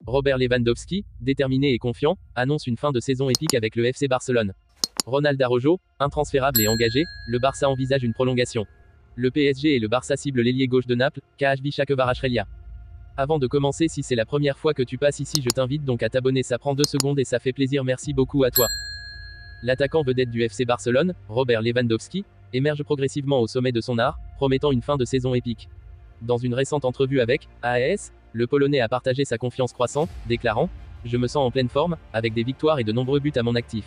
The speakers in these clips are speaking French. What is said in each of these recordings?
Robert Lewandowski, déterminé et confiant, annonce une fin de saison épique avec le FC Barcelone. Ronald Araujo, intransférable et engagé, le Barça envisage une prolongation. Le PSG et le Barça ciblent l'ailier gauche de Naples, KHV Kvaratskhelia. Avant de commencer, si c'est la première fois que tu passes ici, je t'invite donc à t'abonner, ça prend 2 secondes et ça fait plaisir, merci beaucoup à toi. L'attaquant vedette du FC Barcelone, Robert Lewandowski, émerge progressivement au sommet de son art, promettant une fin de saison épique. Dans une récente entrevue avec AS, le Polonais a partagé sa confiance croissante, déclarant « Je me sens en pleine forme, avec des victoires et de nombreux buts à mon actif.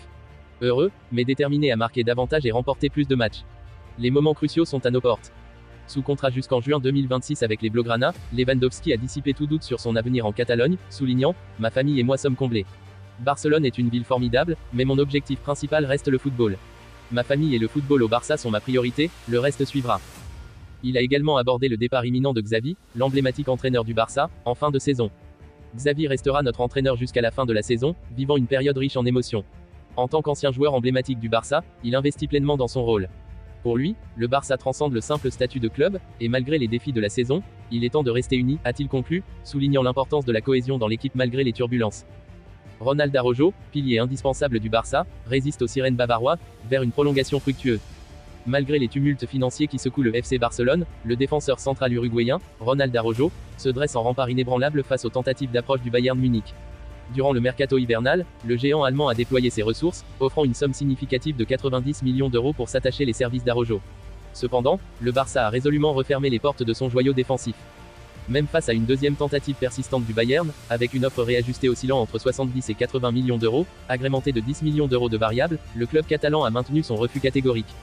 Heureux, mais déterminé à marquer davantage et remporter plus de matchs. Les moments cruciaux sont à nos portes. » Sous contrat jusqu'en juin 2026 avec les Blaugrana, Lewandowski a dissipé tout doute sur son avenir en Catalogne, soulignant « Ma famille et moi sommes comblés. Barcelone est une ville formidable, mais mon objectif principal reste le football. Ma famille et le football au Barça sont ma priorité, le reste suivra. » Il a également abordé le départ imminent de Xavi, l'emblématique entraîneur du Barça, en fin de saison. Xavi restera notre entraîneur jusqu'à la fin de la saison, vivant une période riche en émotions. En tant qu'ancien joueur emblématique du Barça, il investit pleinement dans son rôle. Pour lui, le Barça transcende le simple statut de club, et malgré les défis de la saison, il est temps de rester uni, a-t-il conclu, soulignant l'importance de la cohésion dans l'équipe malgré les turbulences. Ronald Araujo, pilier indispensable du Barça, résiste aux sirènes bavarois, vers une prolongation fructueuse. Malgré les tumultes financiers qui secouent le FC Barcelone, le défenseur central uruguayen, Ronald Araujo, se dresse en rempart inébranlable face aux tentatives d'approche du Bayern Munich. Durant le mercato hivernal, le géant allemand a déployé ses ressources, offrant une somme significative de 90 millions d'euros pour s'attacher les services d'Araujo. Cependant, le Barça a résolument refermé les portes de son joyau défensif. Même face à une deuxième tentative persistante du Bayern, avec une offre réajustée oscillant entre 70 et 80 millions d'euros, agrémentée de 10 millions d'euros de variables, le club catalan a maintenu son refus catégorique.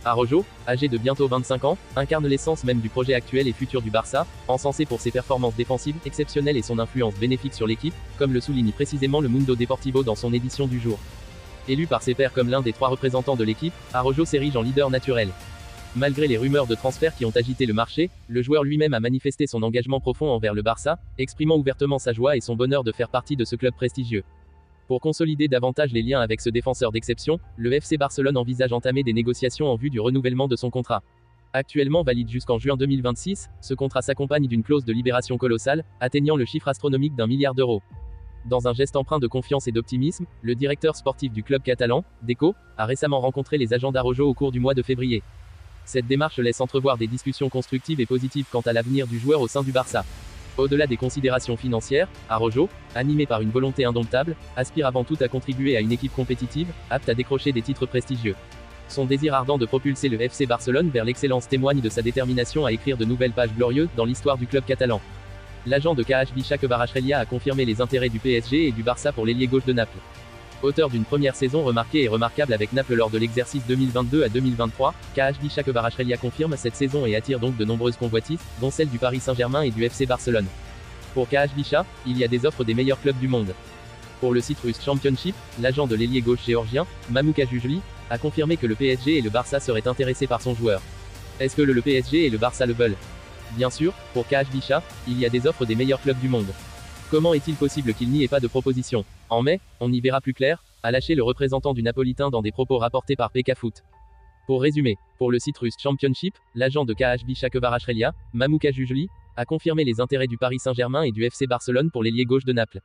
Araujo, âgé de bientôt 25 ans, incarne l'essence même du projet actuel et futur du Barça, encensé pour ses performances défensives exceptionnelles et son influence bénéfique sur l'équipe, comme le souligne précisément le Mundo Deportivo dans son édition du jour. Élu par ses pairs comme l'un des 3 représentants de l'équipe, Araujo s'érige en leader naturel. Malgré les rumeurs de transfert qui ont agité le marché, le joueur lui-même a manifesté son engagement profond envers le Barça, exprimant ouvertement sa joie et son bonheur de faire partie de ce club prestigieux. Pour consolider davantage les liens avec ce défenseur d'exception, le FC Barcelone envisage entamer des négociations en vue du renouvellement de son contrat. Actuellement valide jusqu'en juin 2026, ce contrat s'accompagne d'une clause de libération colossale, atteignant le chiffre astronomique d'1 milliard d'euros. Dans un geste empreint de confiance et d'optimisme, le directeur sportif du club catalan, Deco, a récemment rencontré les agents d'Araujo au cours du mois de février. Cette démarche laisse entrevoir des discussions constructives et positives quant à l'avenir du joueur au sein du Barça. Au-delà des considérations financières, Araujo, animé par une volonté indomptable, aspire avant tout à contribuer à une équipe compétitive, apte à décrocher des titres prestigieux. Son désir ardent de propulser le FC Barcelone vers l'excellence témoigne de sa détermination à écrire de nouvelles pages glorieuses dans l'histoire du club catalan. L'agent de KHV Kvaratskhelia a confirmé les intérêts du PSG et du Barça pour l'ailier gauche de Naples. Auteur d'une première saison remarquée et remarquable avec Naples lors de l'exercice 2022 à 2023, KHV Kvaratskhelia confirme cette saison et attire donc de nombreuses convoitises, dont celle du Paris Saint-Germain et du FC Barcelone. Pour KHV, il y a des offres des meilleurs clubs du monde. Pour le site russe Championship, l'agent de l'ailier gauche géorgien, Mamou Kajujli, a confirmé que le PSG et le Barça seraient intéressés par son joueur. Est-ce que le PSG et le Barça le veulent? Bien sûr, pour KHV, il y a des offres des meilleurs clubs du monde. Comment est-il possible qu'il n'y ait pas de proposition? En mai, on y verra plus clair, a lâché le représentant du Napolitain dans des propos rapportés par PK Foot. Pour résumer, pour le site russe Championship, l'agent de KHV Kvaratskhelia, Mamou Kajujli, a confirmé les intérêts du Paris Saint-Germain et du FC Barcelone pour l'ailier gauche de Naples.